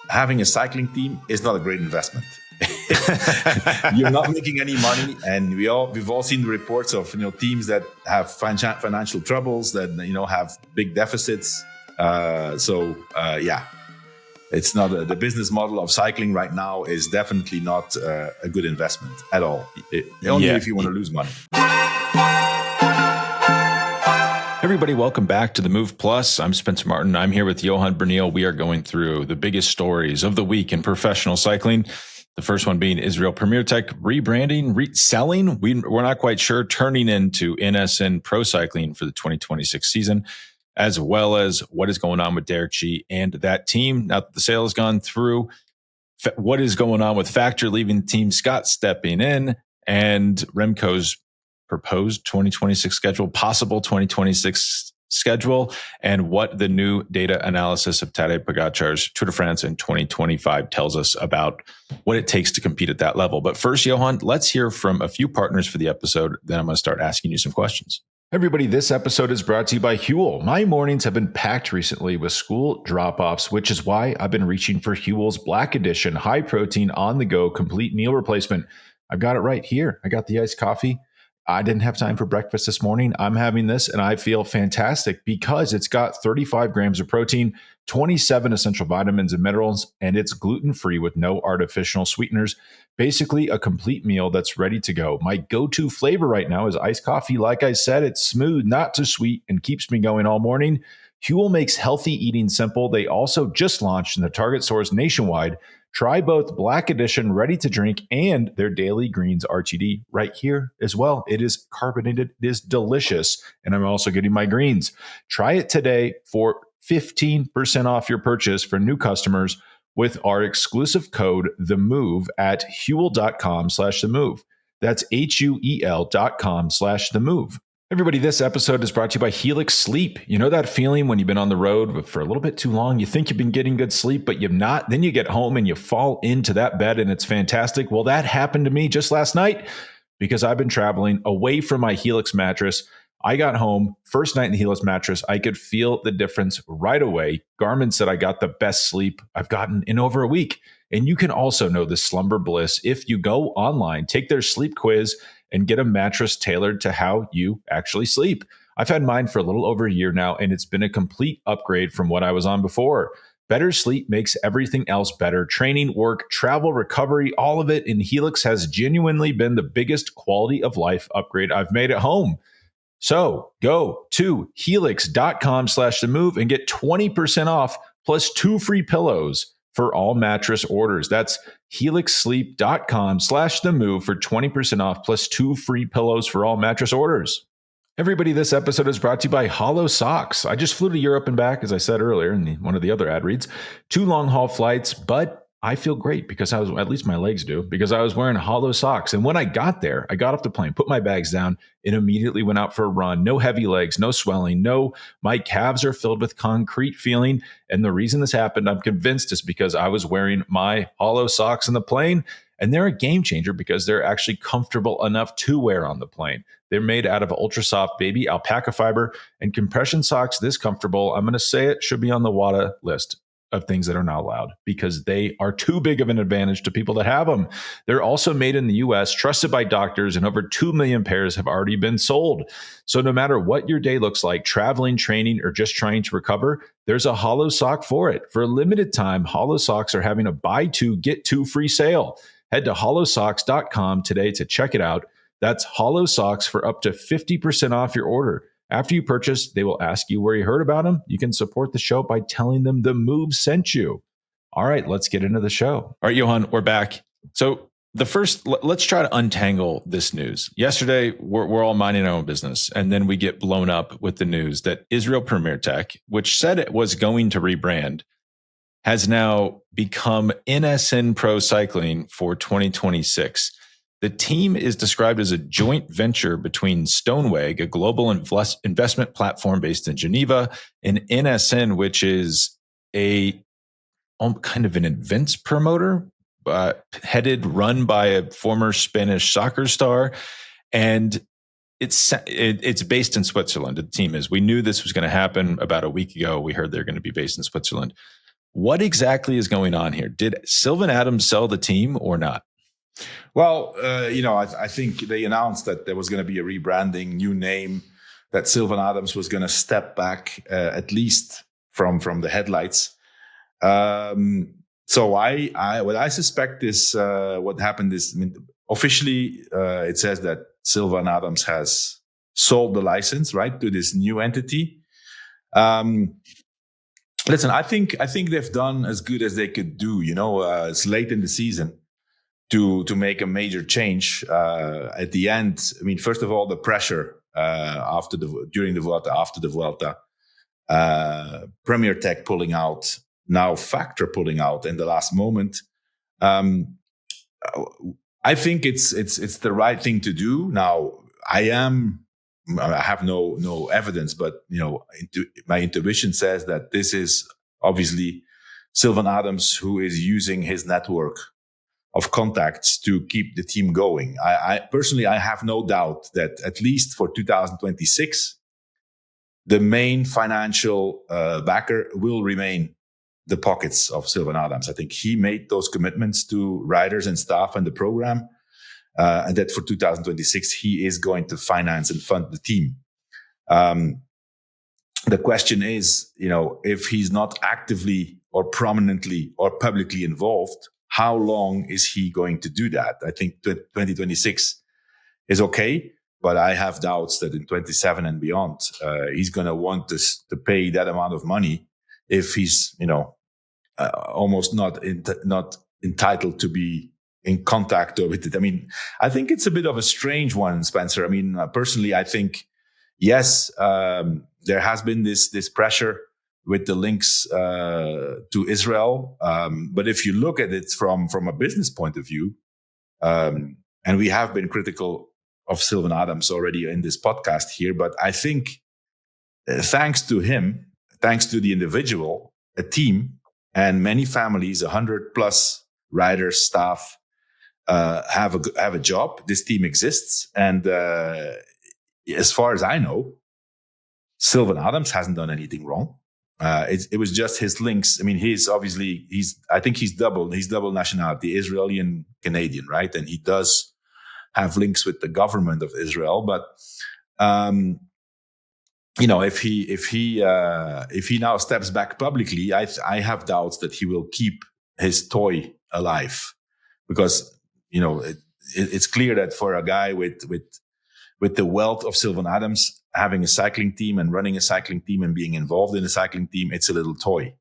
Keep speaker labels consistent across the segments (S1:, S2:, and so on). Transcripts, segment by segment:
S1: having a cycling team is not a great investment. You're not making any money, and we've all seen the reports of teams that have financial troubles, that have big deficits. It's not the business model of cycling right now is definitely not a good investment at all. Only if you want to lose money.
S2: Everybody, welcome back to the Move Plus. I'm Spencer Martin. I'm here with Johan Bruyneel. We are going through the biggest stories of the week in professional cycling. The first one being Israel Premier Tech rebranding, reselling. We're not quite sure, turning into NSN Pro Cycling for the 2026 season, as well as what is going on with Derek G and that team. Now that the sale has gone through, what is going on with Factor leaving the team, Scott stepping in, and Remco's proposed 2026 schedule, possible 2026 schedule, and what the new data analysis of Tadej Pogačar's Tour de France in 2025 tells us about what it takes to compete at that level. But first, Johan, let's hear from a few partners for the episode. Then I'm going to start asking you some questions.
S3: Everybody, this episode is brought to you by Huel. My mornings have been packed recently with school drop-offs, which is why I've been reaching for Huel's Black Edition, high protein, on-the-go, complete meal replacement. I've got it right here. I got the iced coffee. I didn't have time for breakfast this morning. I'm having this and I feel fantastic because it's got 35 grams of protein, 27 essential vitamins and minerals, and it's gluten-free with no artificial sweeteners. Basically, a complete meal that's ready to go. My go-to flavor right now is iced coffee. Like I said, it's smooth, not too sweet, and keeps me going all morning. Huel makes healthy eating simple. They also just launched in the Target stores nationwide. Try both Black Edition ready to drink and their Daily Greens RTD right here as well. It is carbonated, it is delicious, and I'm also getting my greens. Try it today for 15% off your purchase for new customers with our exclusive code THEMOVE at huel.com/TheMove. That's HUEL.com/TheMove. Everybody, this episode is brought to you by Helix Sleep. You know that feeling when you've been on the road for a little bit too long? You think you've been getting good sleep, but you've not. Then you get home and you fall into that bed and it's fantastic. Well, that happened to me just last night because I've been traveling away from my Helix mattress. I got home, first night in the Helix mattress. I could feel the difference right away. Garmin said I got the best sleep I've gotten in over a week. And you can also know the slumber bliss if you go online, take their sleep quiz, and get a mattress tailored to how you actually sleep. I've had mine for a little over a year now, and it's been a complete upgrade from what I was on before. Better sleep makes everything else better. Training, work, travel, recovery, all of it in Helix has genuinely been the biggest quality of life upgrade I've made at home. So go to helix.com/TheMove and get 20% off plus 2 free pillows for all mattress orders. That's helixsleep.com/TheMove for 20% off plus 2 free pillows for all mattress orders. Everybody, this episode is brought to you by Hollow Socks. I just flew to Europe and back, as I said earlier in one of the other ad reads. 2 long-haul flights, but I feel great because I was, at least my legs do, because I was wearing Hollow Socks. And when I got there, I got off the plane, put my bags down, and immediately went out for a run. No heavy legs, no swelling, my calves are filled with concrete feeling. And the reason this happened, I'm convinced, is because I was wearing my Hollow Socks on the plane. And they're a game changer because they're actually comfortable enough to wear on the plane. They're made out of ultra soft baby alpaca fiber, and compression socks this comfortable, I'm going to say it, should be on the WADA list of things that are not allowed because they are too big of an advantage to people that have them. They're also made in the US, trusted by doctors, and over 2 million pairs have already been sold. So no matter what your day looks like, traveling, training, or just trying to recover, there's a Hollow Sock for it. For a limited time, Hollow Socks are having a buy 2, get 2 free sale. Head to hollowsocks.com today to check it out. That's Hollow Socks for up to 50% off your order. After you purchase, they will ask you where you heard about them. You can support the show by telling them The Move sent you. All right, let's get into the show.
S2: All right, Johan, we're back. So let's try to untangle this news. Yesterday, we're all minding our own business, and then we get blown up with the news that Israel Premier Tech, which said it was going to rebrand, has now become NSN Pro Cycling for 2026. The team is described as a joint venture between Stoneweg, a global investment platform based in Geneva, and NSN, which is a kind of an events promoter, run by a former Spanish soccer star. And it's based in Switzerland. The team is. We knew this was going to happen about a week ago. We heard they're going to be based in Switzerland. What exactly is going on here? Did Sylvan Adams sell the team or not?
S1: Well, I think they announced that there was going to be a rebranding, new name, that Sylvan Adams was going to step back at least from the headlights. So what I suspect is what happened is, officially it says that Sylvan Adams has sold the license, right, to this new entity. Listen, I think they've done as good as they could do. It's late in the season to make a major change at the end. First of all, the pressure during the Vuelta, after the Vuelta, Premier Tech pulling out, now Factor pulling out in the last moment. I think it's the right thing to do. Now, I have no evidence, but my intuition says that this is obviously Sylvan Adams, who is using his network of contacts to keep the team going. I personally have no doubt that at least for 2026, the main financial backer will remain the pockets of Sylvan Adams. I think he made those commitments to riders and staff and the program, and that for 2026, he is going to finance and fund the team. The question is, if he's not actively or prominently or publicly involved, how long is he going to do that? I think 2026 is okay, but I have doubts that in 27 and beyond, he's going to want to pay that amount of money if he's, almost not entitled to be in contact with it. I think it's a bit of a strange one, Spencer. Personally, I think, yes, there has been this pressure with the links to Israel. But if you look at it from a business point of view, and we have been critical of Sylvan Adams already in this podcast here, but I think thanks to him, thanks to the individual, a team, and many families, 100 plus riders, staff, have a job. This team exists. And as far as I know, Sylvan Adams hasn't done anything wrong. It was just his links. I think he's double nationality, Israeli and Canadian, right? And he does have links with the government of Israel. But, if he now steps back publicly, I have doubts that he will keep his toy alive, because, it's clear that for a guy with the wealth of Sylvan Adams, having a cycling team and running a cycling team and being involved in a cycling team, it's a little toy.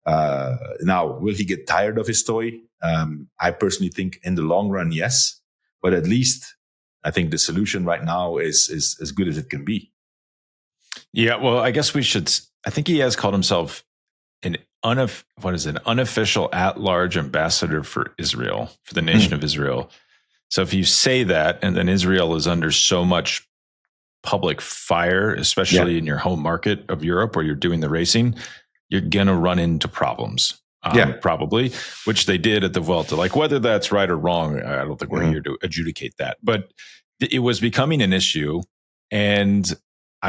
S1: Now, will he get tired of his toy? I personally think in the long run, yes. But at least I think the solution right now is as good as it can be.
S2: Yeah, well, I guess I think he has called himself an unofficial at-large ambassador for Israel, for the nation of Israel. So if you say that, and then Israel is under so much public fire, especially in your home market of Europe where you're doing the racing, you're going to run into problems, probably, which they did at the Vuelta. Like, whether that's right or wrong, I don't think we're here to adjudicate that. But it was becoming an issue. And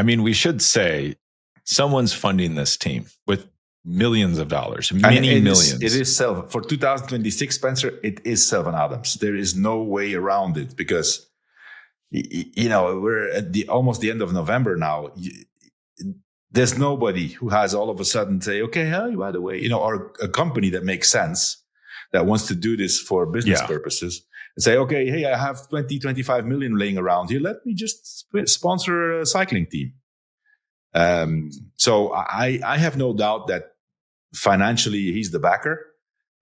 S2: we should say someone's funding this team with millions of dollars, millions.
S1: It is for 2026, Spencer. It is Sylvan Adams. There is no way around it, because we're at almost the end of November now. There's nobody who has all of a sudden say, okay, hey, by the way, or a company that makes sense, that wants to do this for business purposes, and say, okay, hey, I have 25 million laying around here. Let me just sponsor a cycling team. So I have no doubt that financially he's the backer.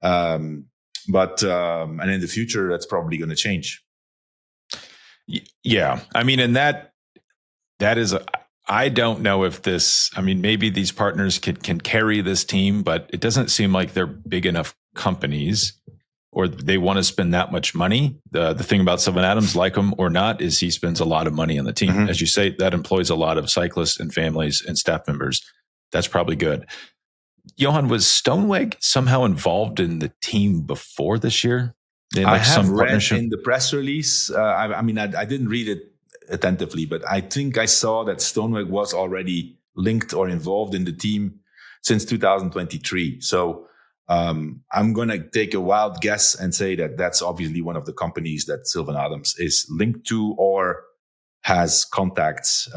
S1: But in the future, that's probably going to change.
S2: Yeah. And that is, I don't know if this, maybe these partners can carry this team, but it doesn't seem like they're big enough companies, or they want to spend that much money. The thing about Sylvan Adams, like him or not, is he spends a lot of money on the team. As you say, that employs a lot of cyclists and families and staff members. That's probably good. Johan, was Stoneweg somehow involved in the team before this year?
S1: I have read in the press release. I didn't read it attentively, but I think I saw that Stoneweg was already linked or involved in the team since 2023. So I'm going to take a wild guess and say that that's obviously one of the companies that Sylvan Adams is linked to or has contacts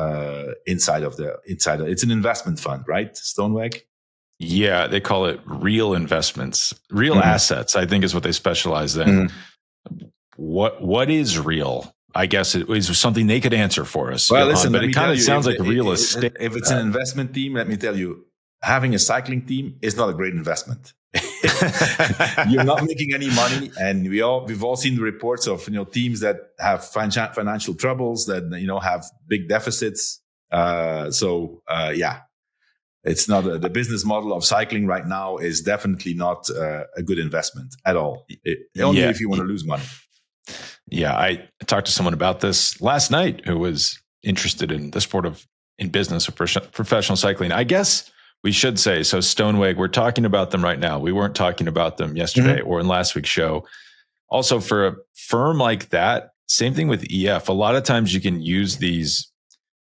S1: inside of. It's an investment fund, right? Stoneweg?
S2: Yeah, they call it real investments, real assets, I think is what they specialize in. What is real? I guess it is something they could answer for us.
S1: Well, listen,
S2: but it kind of sounds like real estate.
S1: If it's an investment team, let me tell you, having a cycling team is not a great investment. You're not making any money, and we've all seen the reports of teams that have financial troubles, that have big deficits. It's not the business model of cycling right now is definitely not a good investment at all. Only if you want to lose money.
S2: Yeah, I talked to someone about this last night who was interested in the sport in business of professional cycling. I guess we should say, so Stoneweg, we're talking about them right now. We weren't talking about them yesterday or in last week's show. Also, for a firm like that, same thing with EF. A lot of times you can use these,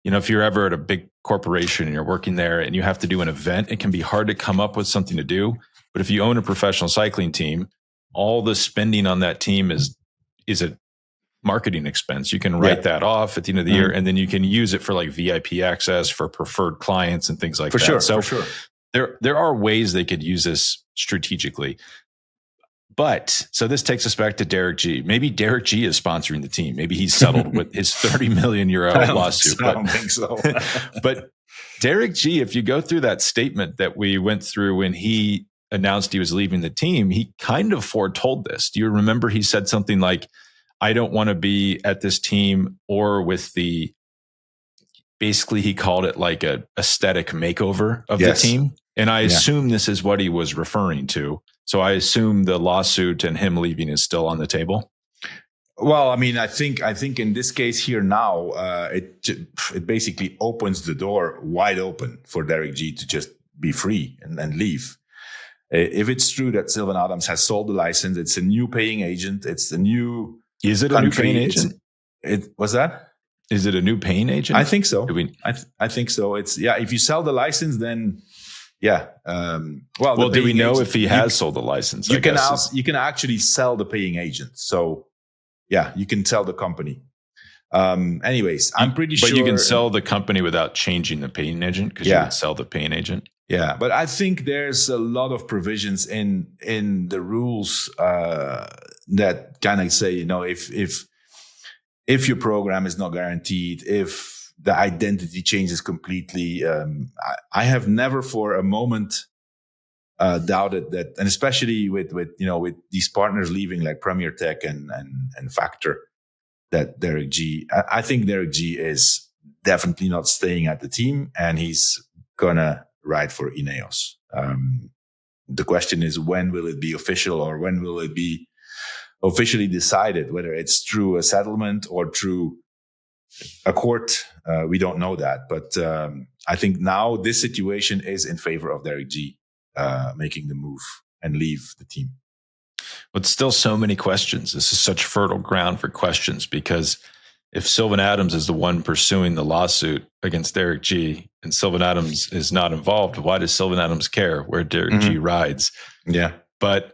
S2: if you're ever at a big corporation and you're working there and you have to do an event, it can be hard to come up with something to do. But if you own a professional cycling team, all the spending on that team is a marketing expense. You can write that off at the end of the year, and then you can use it for like VIP access for preferred clients and things like that.
S1: For sure.
S2: There are ways they could use this strategically. But so this takes us back to Derek G. Maybe Derek G is sponsoring the team. Maybe he's settled with his 30 million euro lawsuit.
S1: I don't think so.
S2: But Derek G, if you go through that statement that we went through when he announced he was leaving the team, he kind of foretold this. Do you remember he said something like, I don't want to be at this team or with basically he called it like a aesthetic makeover of the team. And I assume this is what he was referring to. So I assume the lawsuit and him leaving is still on the table.
S1: Well, I mean, I think in this case here now, it basically opens the door wide open for Derek G to just be free and leave. If it's true that Sylvan Adams has sold the license, it's a new paying agent. It's a new.
S2: Is it a new paying agent?
S1: Was that?
S2: Is it a new paying agent?
S1: I think so. I think so. It's if you sell the license, then
S2: well, do we know if he has sold the license?
S1: You can actually sell the paying agent. So you can sell the company. Anyways, I'm pretty sure.
S2: But you can sell the company without changing the paying agent because you would sell the paying agent.
S1: Yeah, but I think there's a lot of provisions in the rules that kind of say, if your program is not guaranteed, if the identity changes completely, I have never for a moment doubted that, and especially with these partners leaving like Premier Tech and Factor, that Derek G. I think Derek G. is definitely not staying at the team, and he's gonna ride for Ineos. The question is, when will it be official, or when will it be officially decided, whether it's through a settlement or through a court? We don't know that. But I think now this situation is in favor of Derek G making the move and leave the team.
S2: But still so many questions. This is such fertile ground for questions, because if Sylvan Adams is the one pursuing the lawsuit against Derek G and Sylvan Adams is not involved, why does Sylvan Adams care where Derek G rides?
S1: Yeah.
S2: But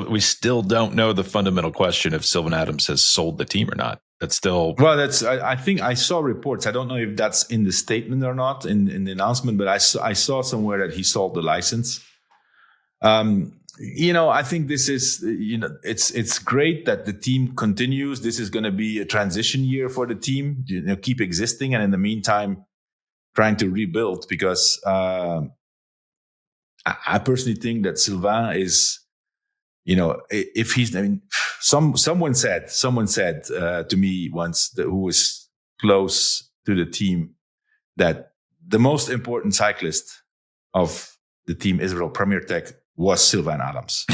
S2: we still don't know the fundamental question if Sylvan Adams has sold the team or not. That's still...
S1: Well, I think I saw reports. I don't know if that's in the statement or not, in the announcement, but I saw somewhere that he sold the license. I think this is, it's great that the team continues. This is going to be a transition year for the team, keep existing. And in the meantime, trying to rebuild, because I personally think that Sylvain is, if he's, someone said to me once, who was close to the team, that the most important cyclist of the team Israel Premier Tech was Sylvan Adams.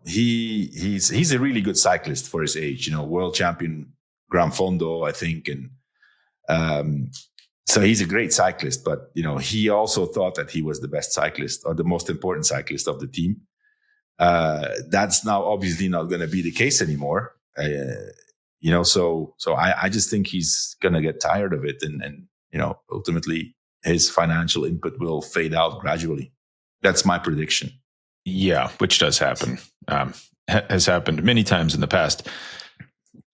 S1: He's a really good cyclist for his age, world champion Gran Fondo, I think. And so he's a great cyclist, but, he also thought that he was the best cyclist or the most important cyclist of the team. That's now obviously not going to be the case anymore. So I just think he's going to get tired of it. And ultimately his financial input will fade out gradually. That's my prediction.
S2: Yeah, which does happen. Has happened many times in the past.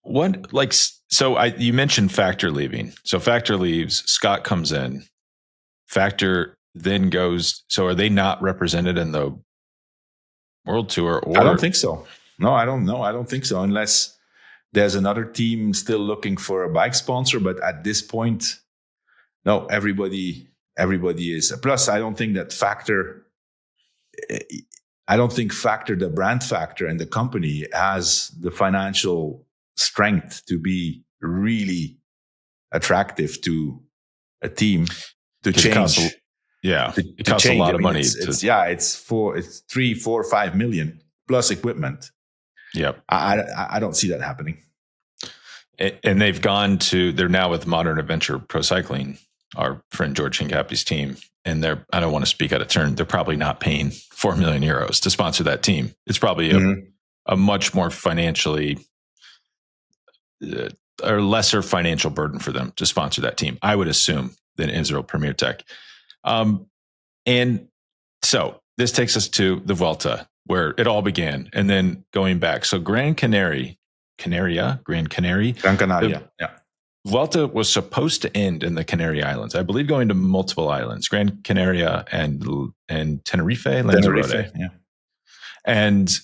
S2: You mentioned Factor leaving. So Factor leaves, Scott comes in. Factor then goes. So are they not represented in the World Tour? Or
S1: I don't think so. No, I don't know. I don't think so, unless there's another team still looking for a bike sponsor. But at this point, no, everybody is. Plus, I don't think that Factor, the brand Factor and the company has the financial strength to be really attractive to a team to change.
S2: It costs a lot of money.
S1: It's 3, 4, 5 million plus equipment.
S2: Yeah,
S1: I don't see that happening.
S2: And they're now with Modern Adventure Pro Cycling, our friend George Hincapie's team. And I don't want to speak out of turn, they're probably not paying 4 million euros to sponsor that team. It's probably a much more financially or lesser financial burden for them to sponsor that team, I would assume, than Israel Premier Tech. And so this takes us to the Vuelta, where it all began, and then going back. So Gran Canaria.
S1: Yeah.
S2: Vuelta was supposed to end in the Canary Islands. I believe going to multiple islands, Gran Canaria and Tenerife, Lanzarote.
S3: Yeah.
S2: And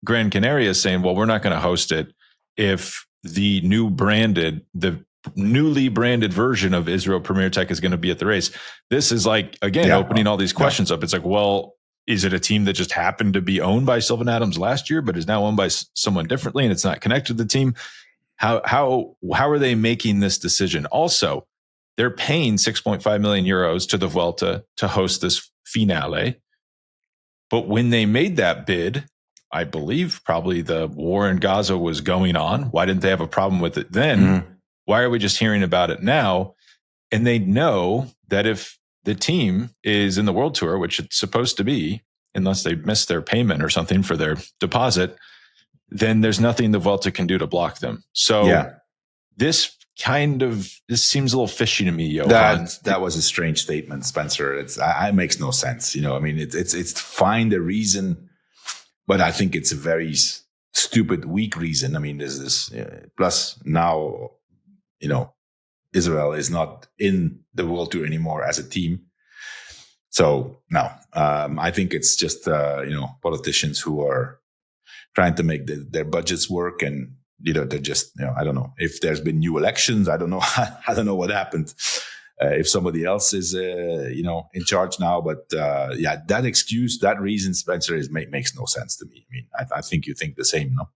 S2: Gran Canaria is saying, well, we're not going to host it if the newly branded version of Israel Premier Tech is going to be at the race. This is opening all these questions up. It's like, well, is it a team that just happened to be owned by Sylvan Adams last year, but is now owned by someone differently and it's not connected to the team? How are they making this decision? Also, they're paying 6.5 million euros to the Vuelta to host this finale. But when they made that bid, I believe probably the war in Gaza was going on. Why didn't they have a problem with it then? Why are we just hearing about it now? And they know that if the team is in the World Tour, which it's supposed to be, unless they miss their payment or something for their deposit, then there's nothing the Vuelta can do to block them. So this seems a little fishy to me, Johan.
S1: That was a strange statement, Spencer. It makes no sense. I mean, it's fine, the reason, but I think it's a very stupid, weak reason. I mean, there's this, plus now, Israel is not in the World Tour anymore as a team. So no, I think it's just, politicians who are trying to make their budgets work, and they're just, I don't know if there's been new elections. I don't know. I don't know what happened. If somebody else is, in charge now, but that reason, Spencer, makes no sense to me. I mean, I think you think the same, no?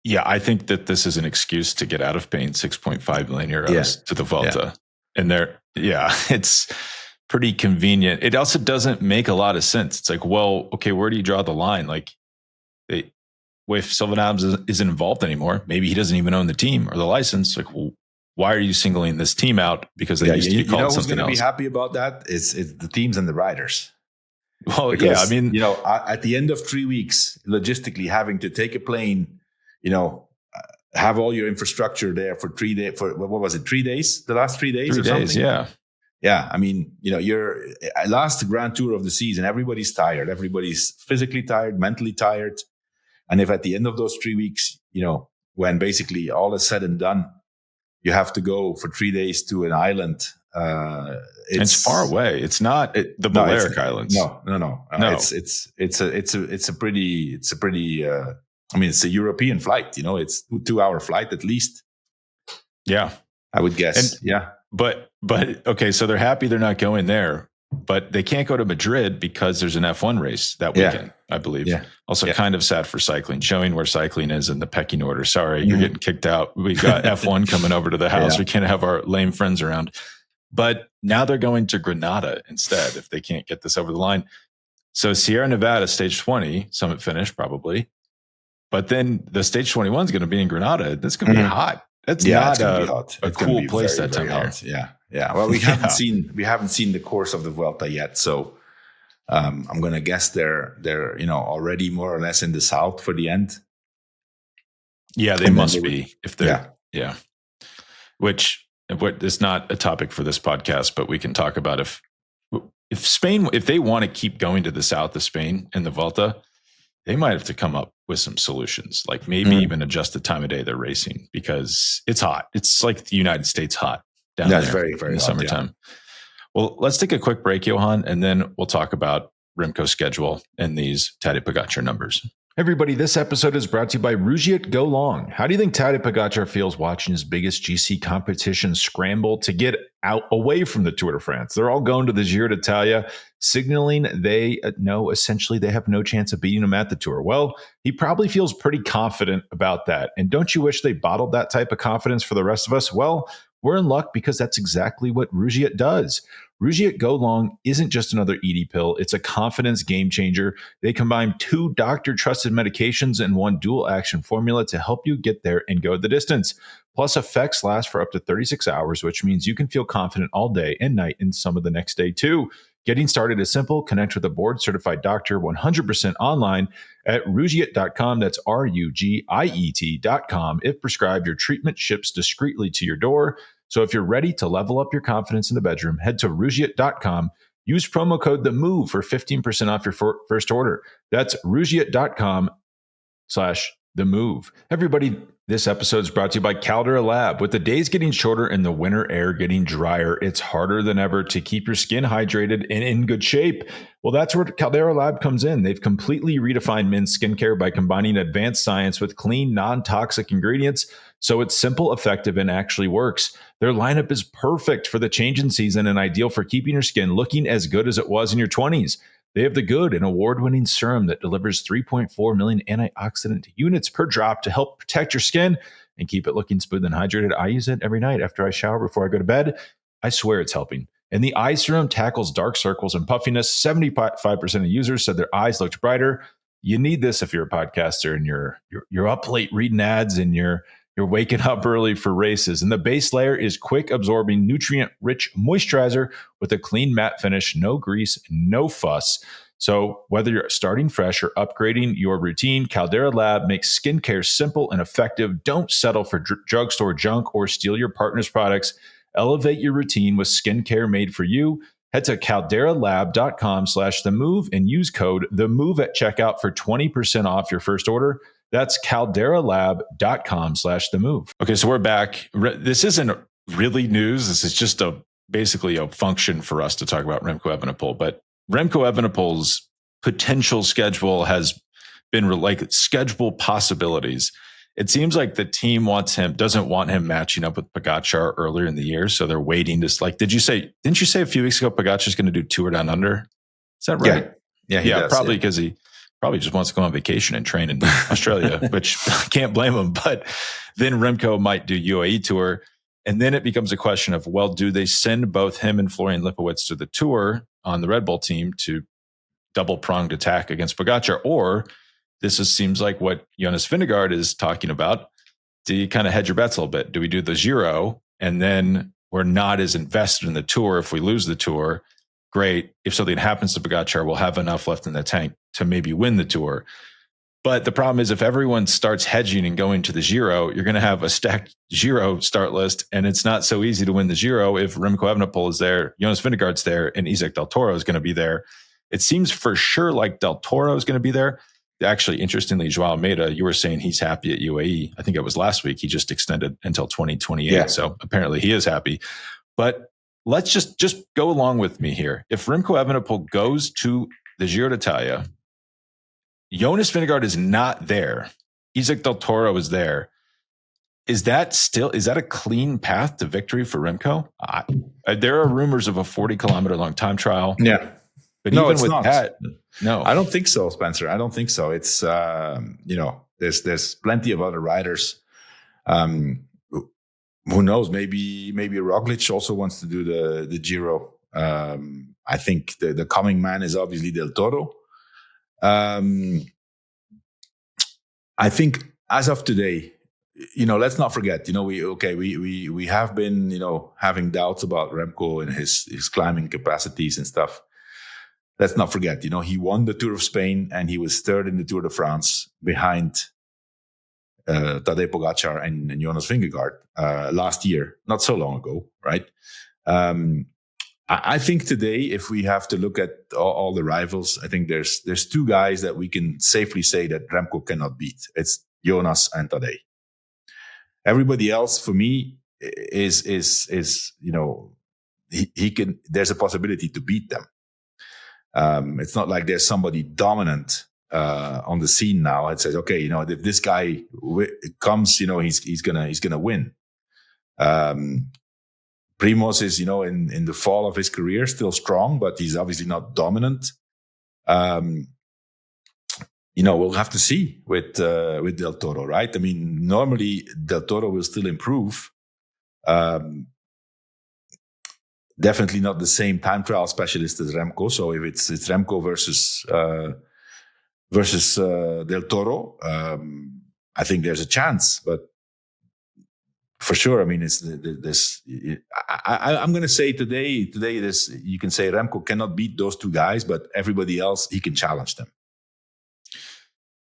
S2: Yeah, I think that this is an excuse to get out of paying 6.5 million euros to the Vuelta, and it's pretty convenient. It also doesn't make a lot of sense. It's like, well, okay, where do you draw the line? Like, if Sylvan Adams isn't involved anymore, maybe he doesn't even own the team or the license. Like, well, why are you singling this team out? Because they used to be called something else.
S1: Who's going to be happy about that? It's the teams and the riders.
S2: Well, because, I mean,
S1: at the end of 3 weeks, logistically having to take a plane, have all your infrastructure there for 3 days. For what was it? 3 days? The last 3 days or something?
S2: Yeah.
S1: Yeah. I mean, your last Grand Tour of the season, everybody's tired. Everybody's physically tired, mentally tired. And if at the end of those 3 weeks, when basically all is said and done, you have to go for 3 days to an island.
S3: It's far away. It's not the Balearic Islands.
S1: No. It's a pretty. It's a European flight. It's 2-hour flight at least.
S2: Yeah,
S1: I would guess.
S2: But okay, so they're happy they're not going there, but they can't go to Madrid because there's an F1 race that weekend, I believe.
S1: Yeah.
S2: Also kind of sad for cycling, showing where cycling is in the pecking order. Sorry, you're getting kicked out. We've got F1 coming over to the house. We can't have our lame friends around. But now they're going to Granada instead if they can't get this over the line. So Sierra Nevada stage 20, summit finish probably. But then the stage 21 is going to be in Granada. That's going to be hot. That's not a cool place that time of
S1: year. Yeah. Well, we haven't seen the course of the Vuelta yet, so I'm going to guess they're already more or less in the south for the end.
S2: Yeah, they must be if they're Which is not a topic for this podcast, but we can talk about if they want to keep going to the south of Spain in the Vuelta, they might have to come up with some solutions, like maybe even adjust the time of day they're racing, because it's hot. It's like the United States hot down there. That's very, very in the summertime. Yeah. Well, let's take a quick break, Johan, and then we'll talk about Remco's schedule and these Tadej Pogačar numbers.
S3: Everybody, this episode is brought to you by Rougiet Go Long. How do you think Tadej Pogačar feels watching his biggest GC competition scramble to get out away from the Tour de France? They're all going to the Giro d'Italia, signaling they know essentially they have no chance of beating him at the Tour. Well, he probably feels pretty confident about that. And don't you wish they bottled that type of confidence for the rest of us? Well, we're in luck because that's exactly what Rougiet does. Rougiet Go Long isn't just another ED pill. It's a confidence game changer. They combine 2 doctor-trusted medications and 1 dual-action formula to help you get there and go the distance. Plus, effects last for up to 36 hours, which means you can feel confident all day and night and some of the next day, too. Getting started is simple. Connect with a board-certified doctor 100% online at Rougiet.com. That's RUGIET.com. If prescribed, your treatment ships discreetly to your door. So if you're ready to level up your confidence in the bedroom, head to Rougiet.com. Use promo code THEMOVE for 15% off your first order. That's Rougiet.com/TheMove. Everybody, this episode is brought to you by Caldera Lab. With the days getting shorter and the winter air getting drier, it's harder than ever to keep your skin hydrated and in good shape. Well, that's where Caldera Lab comes in. They've completely redefined men's skincare by combining advanced science with clean, non-toxic ingredients, so it's simple, effective, and actually works. Their lineup is perfect for the change in season and ideal for keeping your skin looking as good as it was in your 20s. They have the Good, an award-winning serum that delivers 3.4 million antioxidant units per drop to help protect your skin and keep it looking smooth and hydrated. I use it every night after I shower before I go to bed. I swear it's helping. And the eye serum tackles dark circles and puffiness. 75% of users said their eyes looked brighter. You need this if you're a podcaster and you're up late reading ads and you're waking up early for races. And the base layer is quick absorbing, nutrient-rich moisturizer with a clean matte finish, no grease, no fuss. So whether you're starting fresh or upgrading your routine, Caldera Lab makes skincare simple and effective. Don't settle for drugstore junk or steal your partner's products. Elevate your routine with skincare made for you. Head to calderalab.com/TheMove and use code TheMove at checkout for 20% off your first order. That's calderalab.com/TheMove.
S2: Okay, so we're back. This isn't really news. This is just basically a function for us to talk about Remco Evenepoel. But Remco Evenepoel's potential schedule has been like schedule possibilities. It seems like the team doesn't want him matching up with Pogačar earlier in the year, so they're waiting to didn't you say a few weeks ago Pogačar's going to do Tour Down Under? Is that right? Yeah, probably because he probably just wants to go on vacation and train in Australia, which I can't blame him. But then Remco might do UAE Tour. And then it becomes a question of, well, do they send both him and Florian Lipowitz to the Tour on the Red Bull team to double-pronged attack against Pogačar? Or seems like what Jonas Vingegaard is talking about. Do you kind of hedge your bets a little bit? Do we do the Giro and then we're not as invested in the Tour if we lose the Tour? Great. If something happens to Pogačar, we'll have enough left in the tank to maybe win the Tour. But the problem is if everyone starts hedging and going to the Giro, you're going to have a stacked Giro start list, and it's not so easy to win the Giro if Remco Evenepoel is there, Jonas Vingegaard's there, and Isaac Del Toro is going to be there. It seems for sure like Del Toro is going to be there. Actually, interestingly, Joao Almeida, you were saying he's happy at UAE. I think it was last week. He just extended until 2028. Yeah. So apparently he is happy. But let's just go along with me here. If Remco Evenepoel goes to the Giro d'Italia, Jonas Vingegaard is not there. Isaac Del Toro is there. Is that a clean path to victory for Remco? There are rumors of a 40-kilometer long time trial.
S1: Yeah.
S2: But no, even with that, no.
S1: I don't think so, Spencer. I don't think so. It's, there's plenty of other riders. Who knows? Maybe Roglic also wants to do the Giro. I think the coming man is obviously Del Toro. I think as of today, let's not forget, we have been, having doubts about Remco and his climbing capacities and stuff. Let's not forget, he won the Tour of Spain and he was third in the Tour de France behind Tadej Pogačar and Jonas Vingegaard last year, not so long ago, right? I I think today, if we have to look at all the rivals, I think there's two guys that we can safely say that Remco cannot beat. It's Jonas and Tadej. Everybody else, for me, is he can. There's a possibility to beat them. It's not like there's somebody dominant on the scene now. It says, okay, if this guy comes, he's gonna win. Primoz is, in the fall of his career, still strong, but he's obviously not dominant. We'll have to see with Del Toro, right? I mean, normally Del Toro will still improve. Definitely not the same time trial specialist as Remco. So if it's Remco versus Del Toro, I think there's a chance, but. For sure, I mean, it's this. I'm going to say today, this you can say Remco cannot beat those two guys, but everybody else he can challenge them.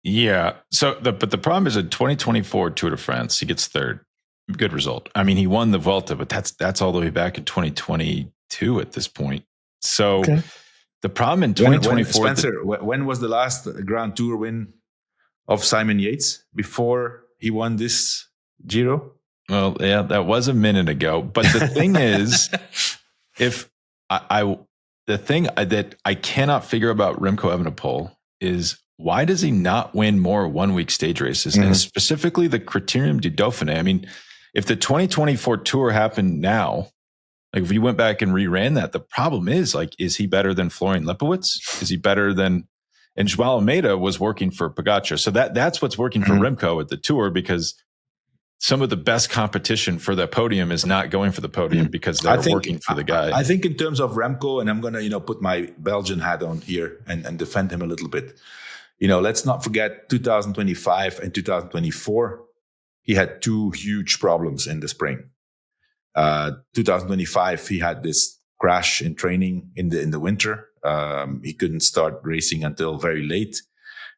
S2: Yeah. So, but the problem is in 2024 Tour de France, he gets third. Good result. I mean, he won the Vuelta, but that's all the way back in 2022 at this point. So, the problem in 2024,
S1: when was the last Grand Tour win of Simon Yates before he won this Giro?
S2: Well, yeah, that was a minute ago. But the thing is, if the thing that I cannot figure about Remco Evenepoel is why does he not win more 1 week stage races, and specifically the Criterium du Dauphiné? I mean, if the 2024 Tour happened now, like if you went back and reran that, the problem is is he better than Florian Lipowitz? Is he better than? And João Almeida was working for Pogačar, so that's what's working for Remco at the Tour, because some of the best competition for the podium is not going for the podium because they're working for the guy.
S1: I think in terms of Remco, and I'm going to, put my Belgian hat on here and defend him a little bit. Let's not forget 2025 and 2024. He had two huge problems in the spring. 2025, he had this crash in training in the winter. He couldn't start racing until very late.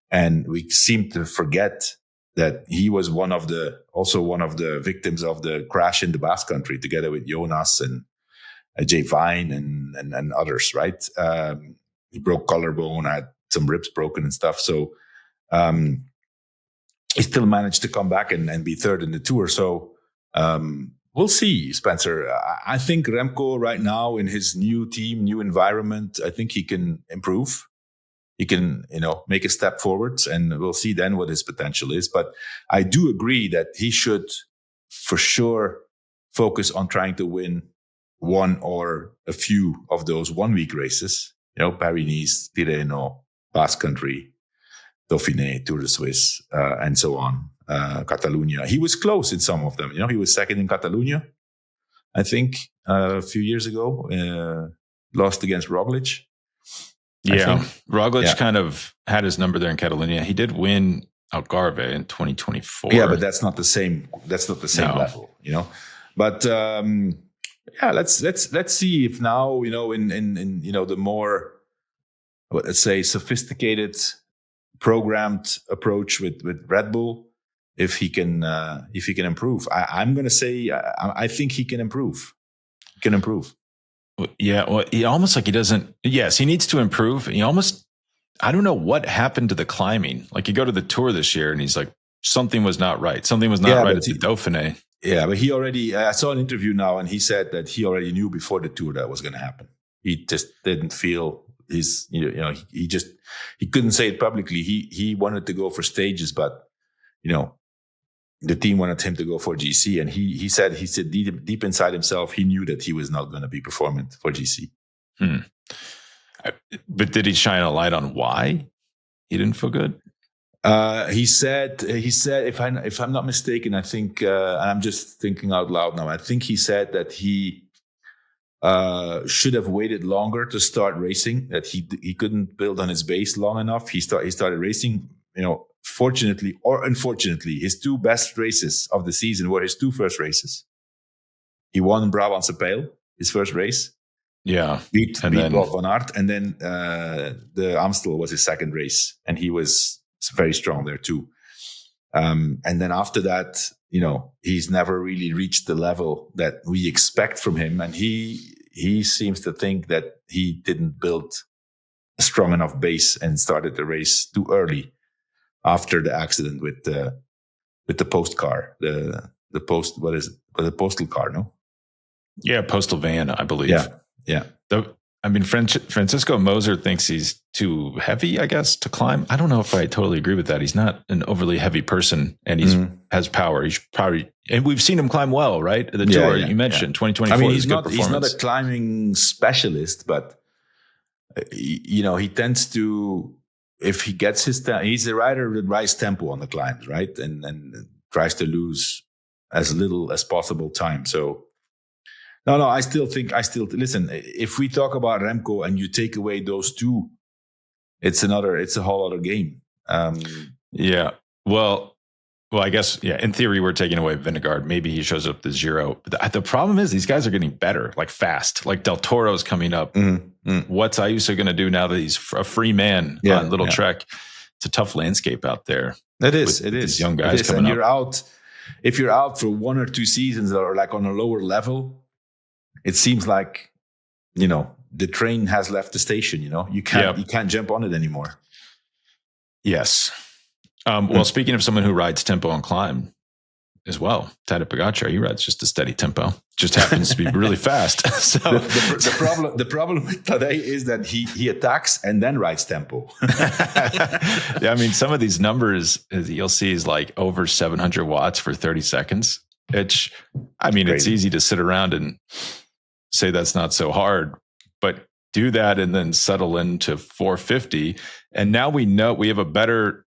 S1: And we seem to forget that he was one of the victims of the crash in the Basque Country, together with Jonas and Jay Vine and others, right? He broke collarbone, had some ribs broken and stuff. So he still managed to come back and be third in the Tour. So we'll see, Spencer. I think Remco right now in his new team, new environment, I think he can improve. He can, make a step forward, and we'll see then what his potential is. But I do agree that he should, for sure, focus on trying to win one or a few of those 1 week races. Paris-Nice, Tirreno, Basque Country, Dauphiné, Tour de Suisse, and so on. Catalonia. He was close in some of them. He was second in Catalonia, I think, a few years ago. Lost against Roglic.
S2: Yeah, Roglic kind of had his number there in Catalonia. He did win Algarve in 2024.
S1: Yeah, but that's not the same. That's not the same level, But let's see if now in the more, let's say, sophisticated, programmed approach with Red Bull, if he can improve. I'm going to say I think he can improve. He can improve.
S2: Yeah, well, he almost he doesn't. Yes, he needs to improve. He almost, I don't know what happened to the climbing. You go to the Tour this year, and he's like, something was not right. Something was not right at the Dauphiné.
S1: Yeah, but he already. I saw an interview now, and he said that he already knew before the Tour that was going to happen. He just didn't feel his. He couldn't say it publicly. He wanted to go for stages, but the team wanted him to go for GC, and he said deep inside himself, he knew that he was not going to be performing for GC.
S2: But did he shine a light on why he didn't feel good?
S1: He said, if I'm not mistaken, I think, and I'm just thinking out loud now, I think he said that he should have waited longer to start racing, that he couldn't build on his base long enough. He started racing, fortunately or unfortunately, his two best races of the season were his two first races. He won Brabantse Pijl, his first race.
S3: Yeah.
S1: Beat Wout van Aert. And then the Amstel was his second race. And he was very strong there too. And then after that, he's never really reached the level that we expect from him. And he he seems to think that he didn't build a strong enough base and started the race too early after the accident with the post car, the postal car, no?
S2: Yeah, postal van, I believe.
S1: Yeah.
S2: Francisco Moser thinks he's too heavy, I guess, to climb. I don't know if I totally agree with that. He's not an overly heavy person, and he has power. He's probably, and we've seen him climb well, right? The tour you mentioned, 2024.
S1: I mean, he's not a climbing specialist, but he tends to, if he gets he's a rider that rides tempo on the climbs, right, and tries to lose as little as possible time. So. No, I still listen. If we talk about Remco and you take away those two, it's a whole other game.
S2: Yeah. Well, I guess, in theory, we're taking away Vingegaard. Maybe he shows up to zero. The problem is these guys are getting better, like fast. Like Del Toro's coming up. What's Ayuso going to do now that he's a free man on Little Trek? It's a tough landscape out there.
S1: It is.
S2: These young guys coming
S1: up. You're out. If you're out for 1 or 2 seasons or like on a lower level, it seems like, the train has left the station. You can't jump on it anymore.
S2: Yes. Well, speaking of someone who rides tempo and climb as well, Tadej Pogačar, he rides just a steady tempo. Just happens to be really fast. So
S1: the problem with Tadej is that he attacks and then rides tempo.
S2: Yeah, I mean, some of these numbers you'll see is like over 700 watts for 30 seconds. It's easy to sit around and say that's not so hard, but do that and then settle into 450. And now we know we have a better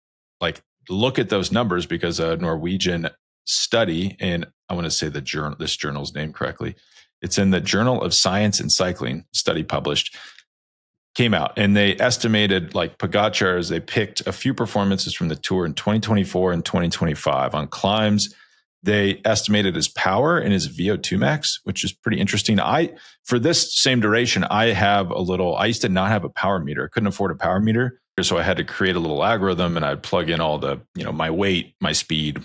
S2: look at those numbers because a Norwegian study, and I want to say this journal's name correctly. It's in the Journal of Science and Cycling, study published, came out, and they estimated Pogačar, as they picked a few performances from the Tour in 2024 and 2025 on climbs. They estimated his power and his VO2 max, which is pretty interesting. For this same duration, I used to not have a power meter. I couldn't afford a power meter. So I had to create a little algorithm and I'd plug in all the, my weight, my speed,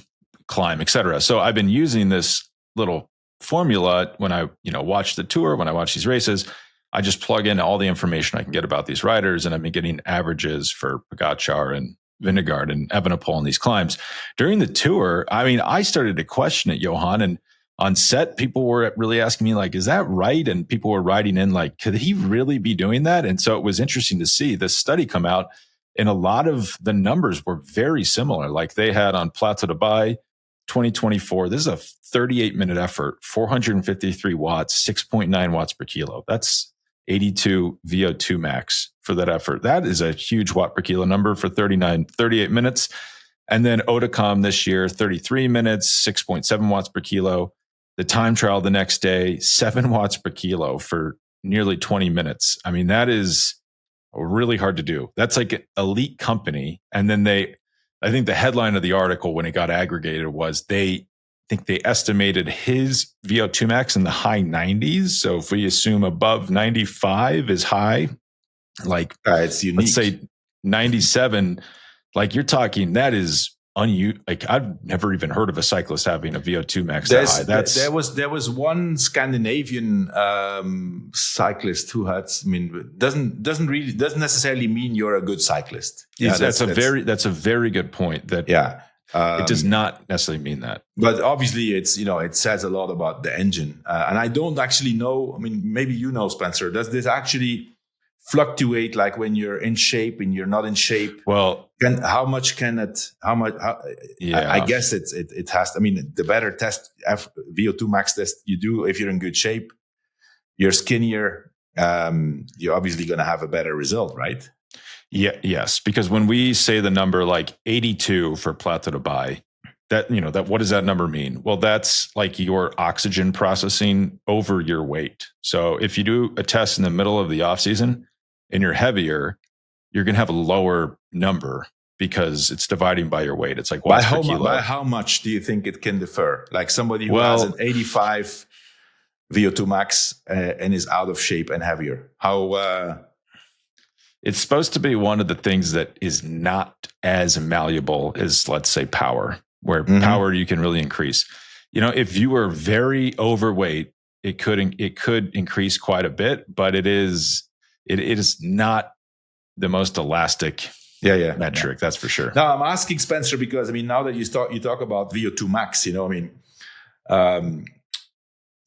S2: climb, etc. So I've been using this little formula when I, watch the Tour, when I watch these races. I just plug in all the information I can get about these riders, and I've been getting averages for Pogačar and Vingegaard and Evenepoel in these climbs. During the Tour, I started to question it, Johan, and on set, people were really asking me, is that right? And people were writing in, could he really be doing that? And so it was interesting to see this study come out, and a lot of the numbers were very similar. They had on Plateau de Baille 2024, this is a 38-minute effort, 453 watts, 6.9 watts per kilo. That's 82 VO2 max for that effort. That is a huge watt per kilo number for 38 minutes. And then Oticom this year, 33 minutes, 6.7 watts per kilo. The time trial the next day, 7 watts per kilo for nearly 20 minutes. That is really hard to do. That's like an elite company. And then I think the headline of the article when it got aggregated was they estimated his VO2 max in the high 90s. So if we assume above 95 is high,
S1: it's unique.
S2: Let's say 97, you're talking, that is I've never even heard of a cyclist having a VO2 max that high.
S1: There was one Scandinavian cyclist who had. Doesn't necessarily mean you're a good cyclist.
S2: Yeah, that's a very good point. It does not necessarily mean that.
S1: But obviously, it says a lot about the engine, and I don't actually know. Maybe Spencer. Does this actually fluctuate when you're in shape and you're not in shape?
S2: Well,
S1: how much? I guess it has. The better test, VO2 max test you do, if you're in good shape, you're skinnier, you're obviously going to have a better result, right?
S2: Yeah. Yes. Because when we say the number 82 for Plateau de Baille, that what does that number mean? Well, that's your oxygen processing over your weight. So if you do a test in the middle of the off season and you're heavier, you're going to have a lower number because it's dividing by your weight. It's watts per kilo.
S1: By how much do you think it can differ? Somebody who has an 85 VO2 max and is out of shape and heavier.
S2: It's supposed to be one of the things that is not as malleable as, let's say, power, where power you can really increase. If you were very overweight it could increase quite a bit, but it is not the most elastic metric. That's for sure.
S1: Now I'm asking Spencer because now that you talk about VO2 max,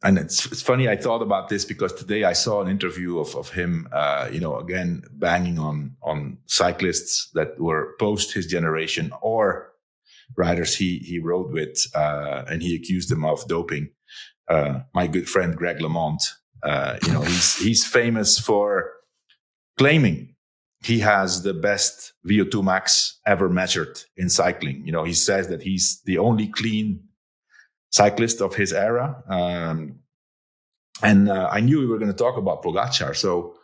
S1: and it's funny. I thought about this because today I saw an interview of him, again banging on cyclists that were post his generation or riders he rode with, and he accused them of doping. My good friend Greg LeMond, he's famous for claiming he has the best VO2 max ever measured in cycling. He says that he's the only clean cyclist of his era. And I knew we were going to talk about Pogačar. So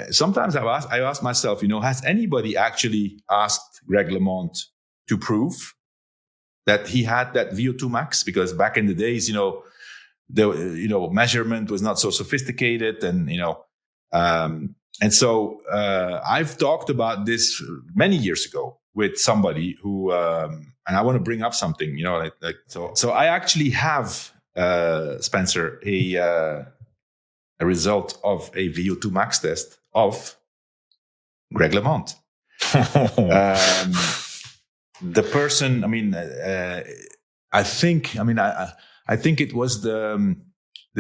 S1: sometimes I ask myself, has anybody actually asked Greg LeMond to prove that he had that VO2 max? Because back in the days, the measurement was not so sophisticated, and so I've talked about this many years ago with somebody who, and I want to bring up something, so I actually have, Spencer, a result of a VO2 max test of Greg LeMond. The person, I think it was the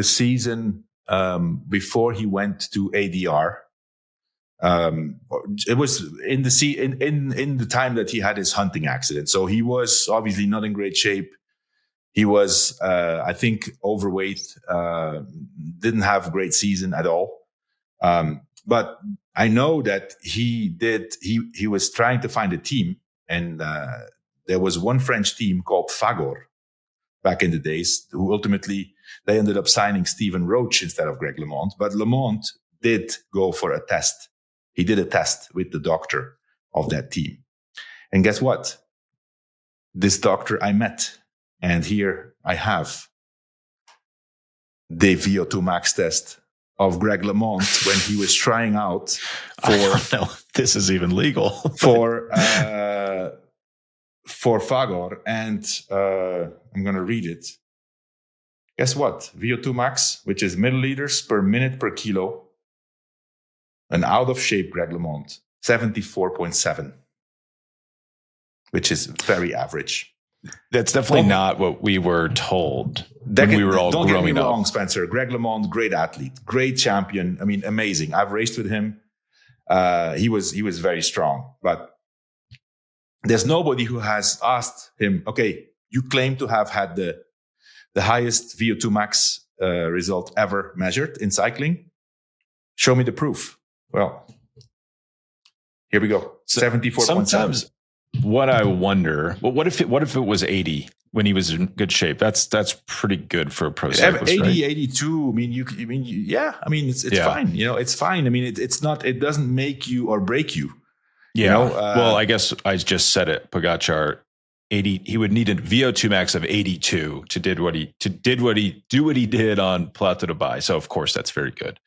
S1: season before he went to ADR. It was in the time that he had his hunting accident. So he was obviously not in great shape. He was, I think, overweight, didn't have a great season at all. But I know that he was trying to find a team, and there was one French team called Fagor back in the days, who ultimately they ended up signing Stephen Roach instead of Greg LeMond. But LeMond did go for a test. He did a test with the doctor of that team. And guess what? This doctor I met. And here I have the VO2 max test of Greg LeMond when he was trying out for...
S2: I don't know if this is even legal.
S1: for Fagor. And I'm going to read it. Guess what? VO2 max, which is milliliters per minute per kilo. An out-of-shape Greg LeMond, 74.7, which is very average.
S2: That's definitely not what we were told when we were all growing up. Don't get me wrong,
S1: Spencer. Greg LeMond, great athlete, great champion. Amazing. I've raced with him. He was very strong. But there's nobody who has asked him, okay, you claim to have had the highest VO2 max result ever measured in cycling. Show me the proof. Well, here we go. 74.7.
S2: Sometimes what I wonder, what if it was 80 when he was in good shape? That's pretty good for a pro cyclist,
S1: 80,
S2: right?
S1: 82. It's fine. It's fine. It's not. It doesn't make you or break you.
S2: Yeah. Well, I guess I just said it. Pogačar, 80. He would need a VO2 max of 82 to do what he did on Plateau de Baix. So of course that's very good.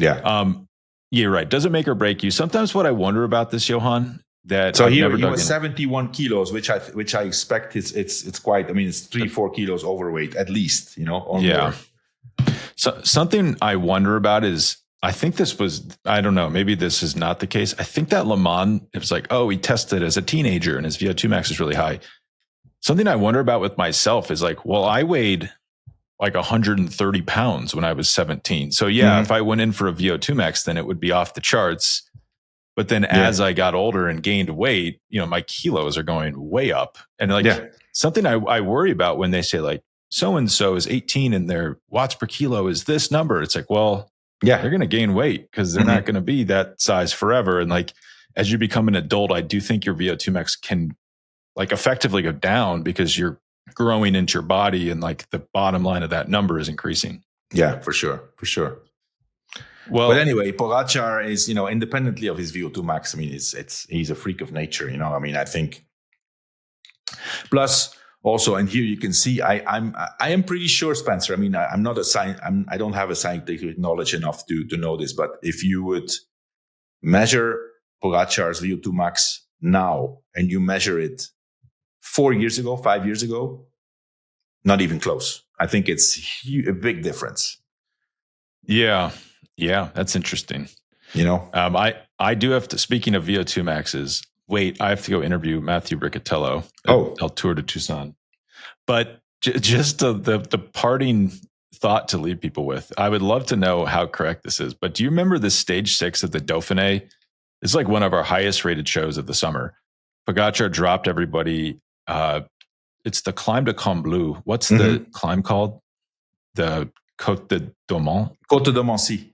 S1: Yeah.
S2: You're right. Doesn't make or break you. Sometimes what I wonder about this, Johan, that
S1: so here he was 71 kilos, which I expect it's quite. It's 3-4 kilos overweight at least. Or more.
S2: So something I wonder about is, I think this was, I don't know, maybe this is not the case. I think that LeMond, it was like, he tested as a teenager and his VO2 max is really high. Something I wonder about with myself is like, well, I weighed like 130 pounds when I was 17. So if I went in for a VO2 max, then it would be off the charts. But then as I got older and gained weight, my kilos are going way up. And something I worry about when they say like, so-and-so is 18 and their watts per kilo is this number. It's like, well, they're going to gain weight because they're not going to be that size forever. And like, as you become an adult, I do think your VO2 max can like effectively go down because you're growing into your body and like the bottom line of that number is increasing.
S1: Yeah, for sure. Well, but anyway, Pogačar is, independently of his VO2 max, he's a freak of nature, I think. Plus, also, and here you can see, I am pretty sure, Spencer. I'm not I don't have a scientific knowledge enough to know this, but if you would measure Pogačar's VO2 max now and you measure it 4 years ago, 5 years ago, not even close. I think it's a big difference.
S2: Yeah, that's interesting. I do have to. Speaking of VO2 maxes, I have to go interview Matthew Bricatello at El Tour de Tucson. But just the parting thought to leave people with, I would love to know how correct this is. But do you remember the stage 6 of the Dauphiné? It's like one of our highest rated shows of the summer. Pogačar dropped everybody. It's the Climb de Combloux. What's the climb called? The Côte de Domont?
S1: Côte de Domoncy.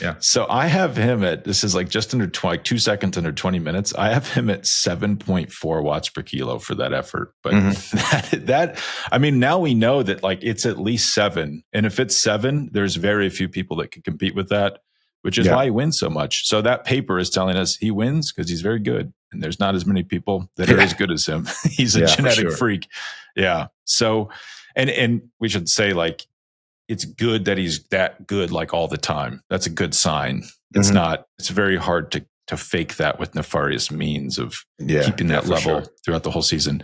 S1: Yeah.
S2: So I have him at, this is like just under 2 seconds under 20 minutes. I have him at 7.4 watts per kilo for that effort. But now we know that like it's at least 7. And if it's 7, there's very few people that can compete with that, which is why he wins so much. So that paper is telling us he wins because he's very good. And there's not as many people that are as good as him. He's a genetic freak. Yeah. So, and we should say like, it's good that he's that good like all the time. That's a good sign. It's not, it's very hard to fake that with nefarious means of keeping that level throughout the whole season.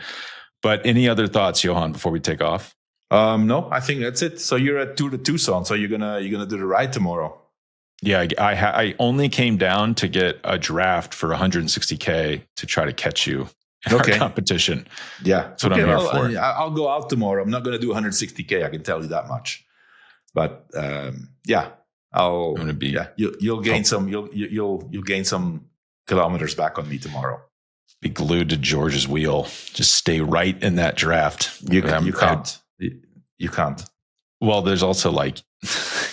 S2: But any other thoughts, Johan, before we take off?
S1: No, I think that's it. So you're at Tour de Tucson. So you're gonna do the ride tomorrow.
S2: Yeah, I only came down to get a draft for 160K to try to catch you in our competition.
S1: Yeah.
S2: That's what I'm here for.
S1: I'll go out tomorrow. I'm not going to do 160K. I can tell you that much. But I'm going to be. Yeah, you'll gain some. You'll gain some kilometers back on me tomorrow.
S2: Be glued to George's wheel. Just stay right in that draft.
S1: You can't. You can't.
S2: Well, there's also like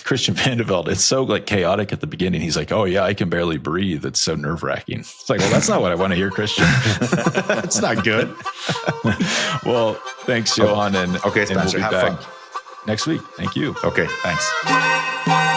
S2: Christian Vandeveld. It's so like chaotic at the beginning. He's like, "Oh yeah, I can barely breathe. It's so nerve wracking." It's like, well, that's not what I want to hear, Christian. That's not good. Well, thanks, Johan, and
S1: Spencer,
S2: we'll be
S1: have
S2: back
S1: fun
S2: next week. Thank you.
S1: Okay, thanks.